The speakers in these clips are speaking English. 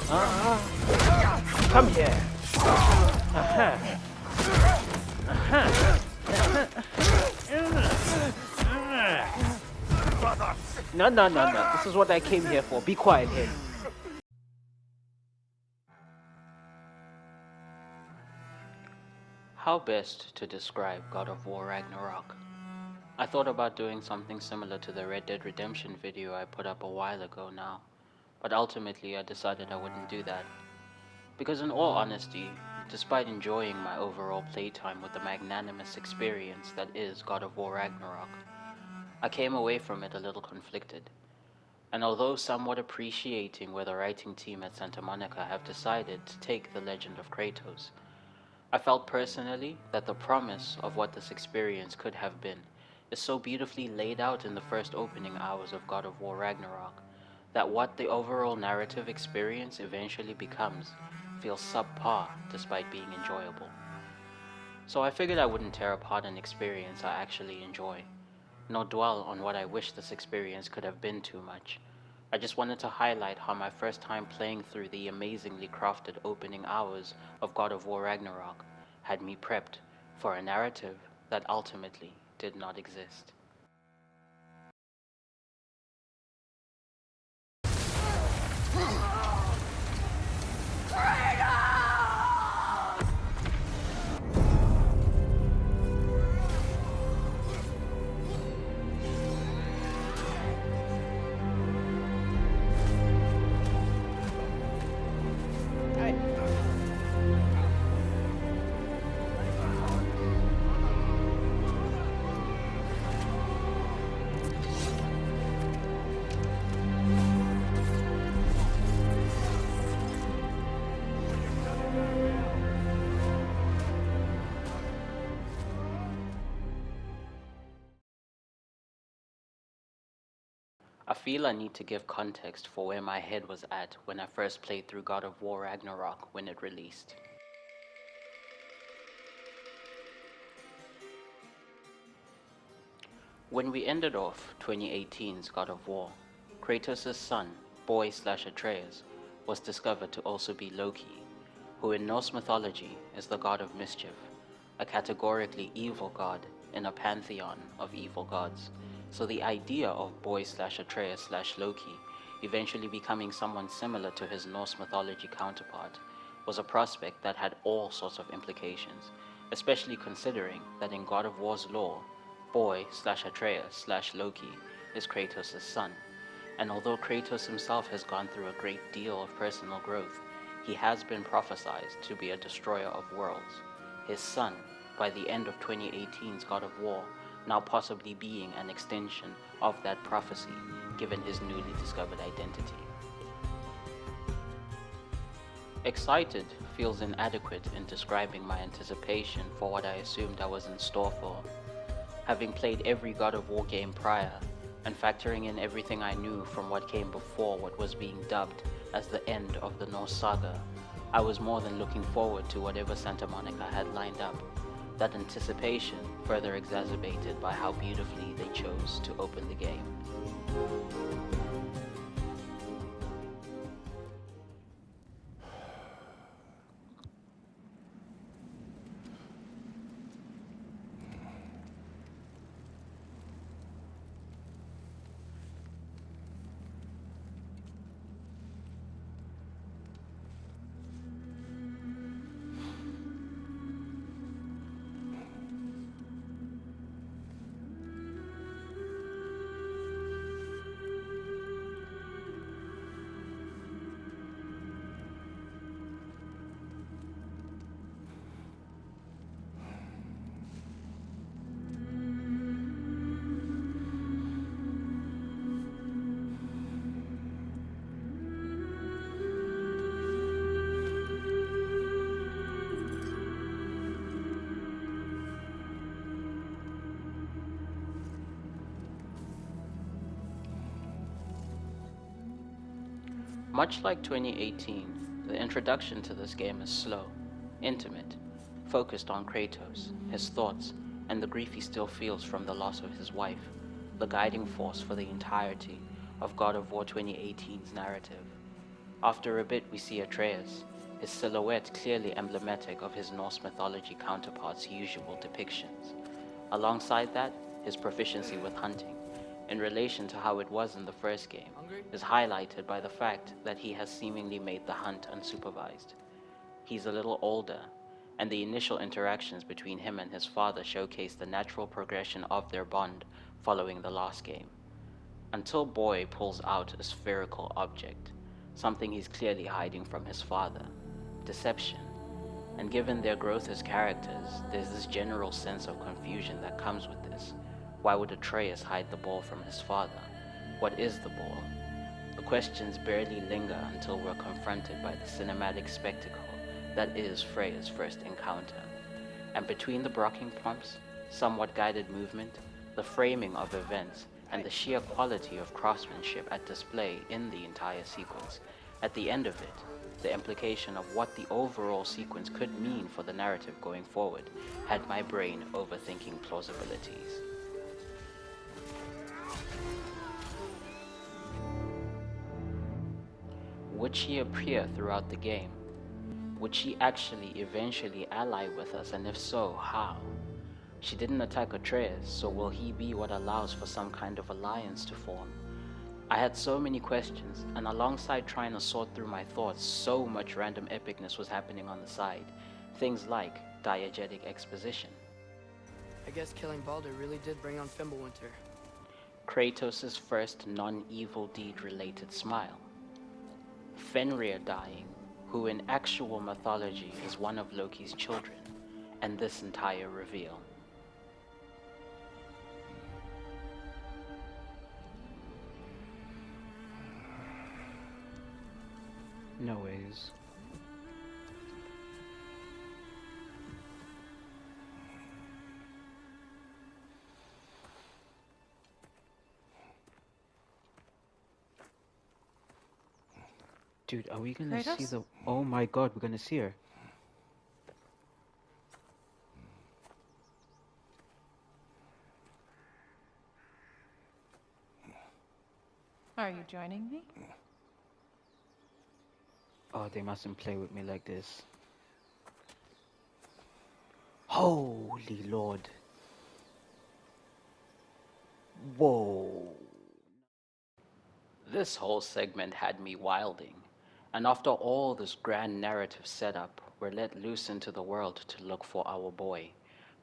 Come here. Uh-huh. No. This is what I came here for. Be quiet, head. How best to describe God of War Ragnarok? I thought about doing something similar to the Red Dead Redemption video I put up a while ago now, but ultimately I decided I wouldn't do that. Because in all honesty, despite enjoying my overall playtime with the magnanimous experience that is God of War Ragnarok, I came away from it a little conflicted. And although somewhat appreciating where the writing team at Santa Monica have decided to take the legend of Kratos, I felt personally that the promise of what this experience could have been is so beautifully laid out in the first opening hours of God of War Ragnarok that what the overall narrative experience eventually becomes feels subpar despite being enjoyable. So I figured I wouldn't tear apart an experience I actually enjoy, nor dwell on what I wish this experience could have been too much. I just wanted to highlight how my first time playing through the amazingly crafted opening hours of God of War Ragnarok had me prepped for a narrative that ultimately did not exist. I feel I need to give context for where my head was at when I first played through God of War Ragnarok when it released. When we ended off 2018's God of War, Kratos' son, boy/Atreus, was discovered to also be Loki, who in Norse mythology is the god of mischief, a categorically evil god in a pantheon of evil gods. So the idea of boy/Atreus/Loki eventually becoming someone similar to his Norse mythology counterpart was a prospect that had all sorts of implications, especially considering that in God of War's lore, boy/Atreus/Loki is Kratos' son, and although Kratos himself has gone through a great deal of personal growth, he has been prophesied to be a destroyer of worlds. His son, by the end of 2018's God of War, now possibly being an extension of that prophecy, given his newly discovered identity. Excited feels inadequate in describing my anticipation for what I assumed I was in store for. Having played every God of War game prior, and factoring in everything I knew from what came before what was being dubbed as the end of the Norse saga, I was more than looking forward to whatever Santa Monica had lined up, that anticipation further exacerbated by how beautifully they chose to open the game. Much like 2018, the introduction to this game is slow, intimate, focused on Kratos, his thoughts, and the grief he still feels from the loss of his wife, the guiding force for the entirety of God of War 2018's narrative. After a bit, we see Atreus, his silhouette clearly emblematic of his Norse mythology counterparts' usual depictions. Alongside that, his proficiency with hunting, in relation to how it was in the first game, is highlighted by the fact that he has seemingly made the hunt unsupervised. He's a little older, and the initial interactions between him and his father showcase the natural progression of their bond following the last game. Until Boy pulls out a spherical object, something he's clearly hiding from his father. Deception. And given their growth as characters, there's this general sense of confusion that comes with this. Why would Atreus hide the ball from his father? What is the ball? The questions barely linger until we're confronted by the cinematic spectacle that is Freya's first encounter. And between the brocking prompts, somewhat guided movement, the framing of events, and the sheer quality of craftsmanship at display in the entire sequence, at the end of it, the implication of what the overall sequence could mean for the narrative going forward had my brain overthinking plausibilities. Would she appear throughout the game? Would she actually eventually ally with us, and if so, how? She didn't attack Atreus, so will he be what allows for some kind of alliance to form? I had so many questions, and alongside trying to sort through my thoughts, so much random epicness was happening on the side. Things like diegetic exposition. I guess killing Baldur really did bring on Fimbulwinter. Kratos' first non-evil deed related smile. Fenrir dying, who in actual mythology is one of Loki's children, and this entire reveal. No ways. Dude, are we gonna see Kratos? the... Oh my god, we're gonna see her. Are you joining me? Oh, they mustn't play with me like this. Holy Lord. Whoa. This whole segment had me wilding, and after all this grand narrative setup, we're let loose into the world to look for our boy,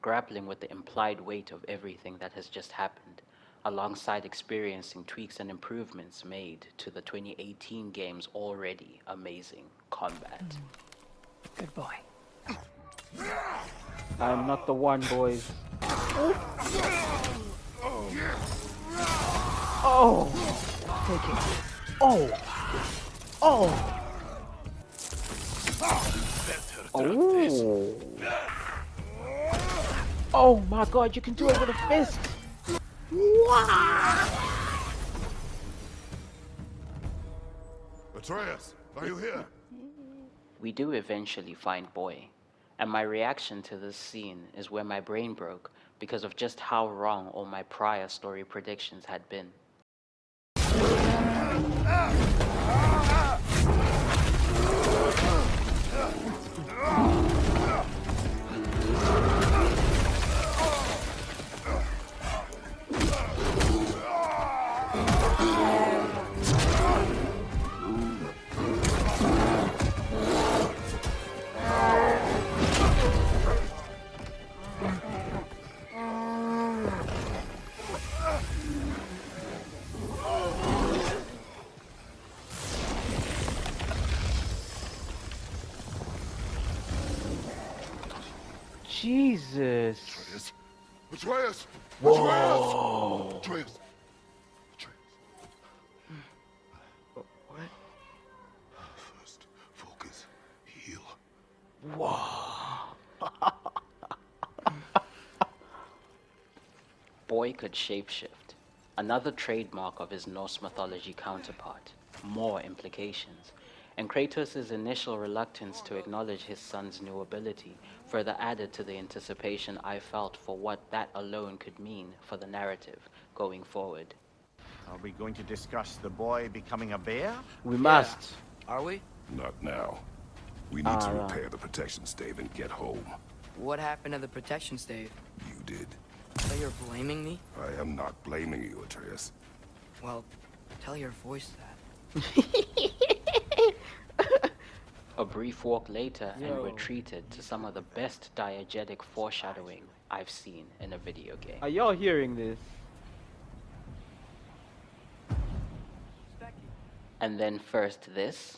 grappling with the implied weight of everything that has just happened, alongside experiencing tweaks and improvements made to the 2018 game's already amazing combat. Good boy. I'm not the one, boys. Oh! Take it. Oh! Oh! Oh! Oh my god, you can do it with a fist! Atreus, are you here? We do eventually find Boy, and my reaction to this scene is where my brain broke because of just how wrong all my prior story predictions had been. Jesus! Atreus! Whoa! Atreus! Atreus! What? First, focus, heal. Whoa! Boy could shapeshift, another trademark of his Norse mythology counterpart, more implications, and Kratos' initial reluctance to acknowledge his son's new ability further added to the anticipation I felt for what that alone could mean for the narrative going forward. Are we going to discuss the boy becoming a bear? We must. Are we? Not now. We need to no. repair the protection stave and get home. What happened to the protection stave? You did. So you're blaming me? I am not blaming you, Atreus. Well, tell your voice that. A brief walk later, and we're Yo. treated to some of the best diegetic foreshadowing I've seen in a video game. Are y'all hearing this? And then first this,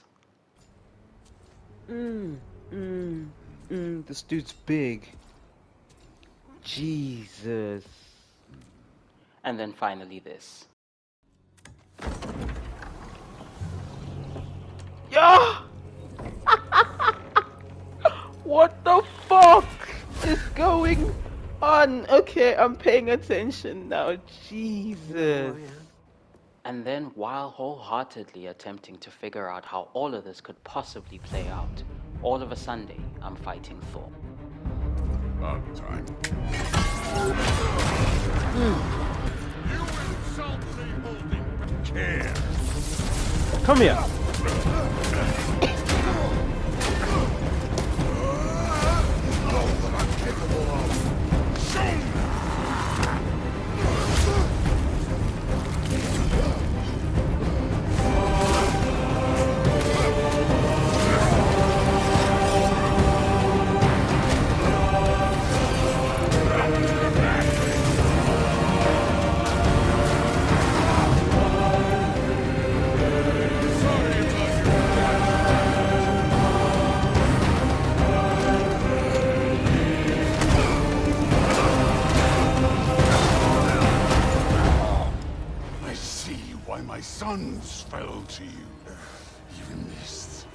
This dude's big. Jesus. and then finally this. Yeah! What the fuck is going on? Okay, I'm paying attention now. Jesus. And then, while wholeheartedly attempting to figure out how all of this could possibly play out, all of a Sunday, I'm fighting Thor. About time. You insult the holding care. Come here. I see why my sons fell to you. Even this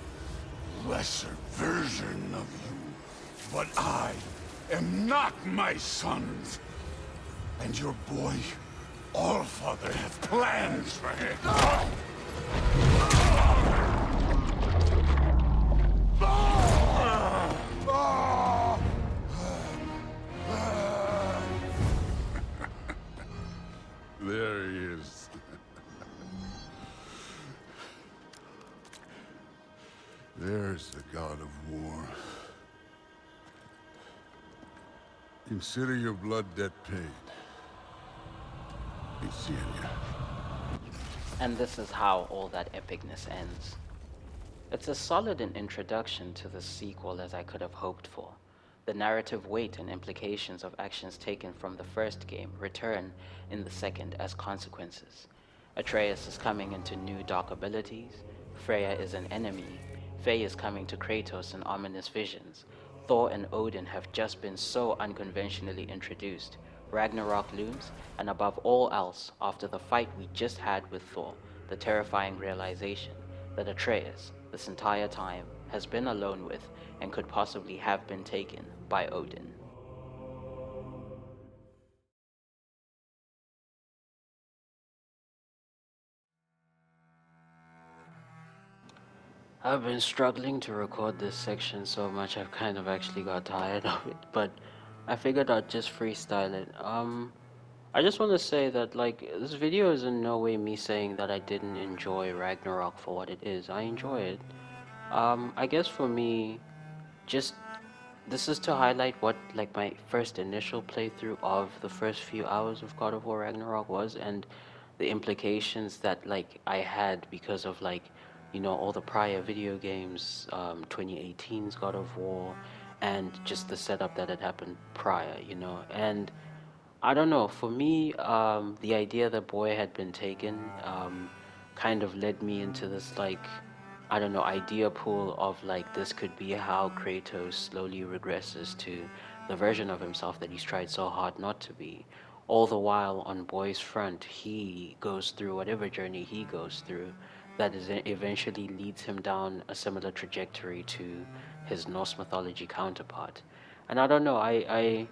lesser version of you. But I am not my sons. And your boy, Allfather, have plans for him. There he is. There's the god of war. Consider your blood debt paid. Be seeing you. And this is how all that epicness ends. It's as solid an introduction to the sequel as I could have hoped for. The narrative weight and implications of actions taken from the first game return in the second as consequences. Atreus is coming into new dark abilities, Freya is an enemy, Faye is coming to Kratos in ominous visions, Thor and Odin have just been so unconventionally introduced, Ragnarok looms, and above all else, after the fight we just had with Thor, the terrifying realization that Atreus, this entire time, has been alone with and could possibly have been taken by Odin. I've been struggling to record this section so much I've kind of actually got tired of it, but I figured I'd just freestyle it. I just want to say that, like, this video is in no way me saying that I didn't enjoy Ragnarok for what it is. I enjoy it. I guess for me, just, this is to highlight what, like, my first initial playthrough of the first few hours of God of War Ragnarok was, and the implications that, like, I had because of, like, you know, all the prior video games, 2018's God of War, and just the setup that had happened prior, you know. And I don't know, for me, the idea that Boy had been taken kind of led me into this, like, I don't know, idea pool of, like, this could be how Kratos slowly regresses to the version of himself that he's tried so hard not to be. All the while, on Boy's front, he goes through whatever journey he goes through that is eventually leads him down a similar trajectory to his Norse mythology counterpart. And I don't know, I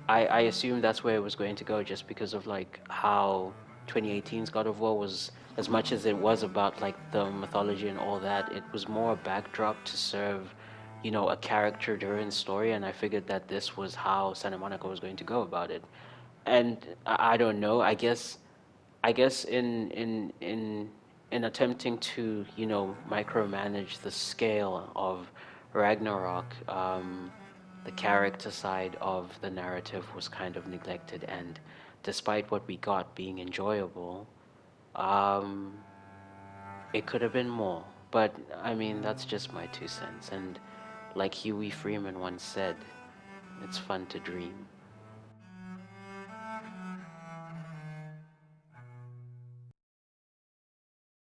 assumed that's where it was going to go just because of, like, how 2018's God of War was, as much as it was about, like, the mythology and all that, it was more a backdrop to serve, you know, a character-driven story, and I figured that this was how Santa Monica was going to go about it. And I don't know, I guess in attempting to, micromanage the scale of Ragnarok, the character side of the narrative was kind of neglected, and despite what we got being enjoyable, um, it could have been more. But I mean, that's just my 2 cents. And like Huey Freeman once said, it's fun to dream.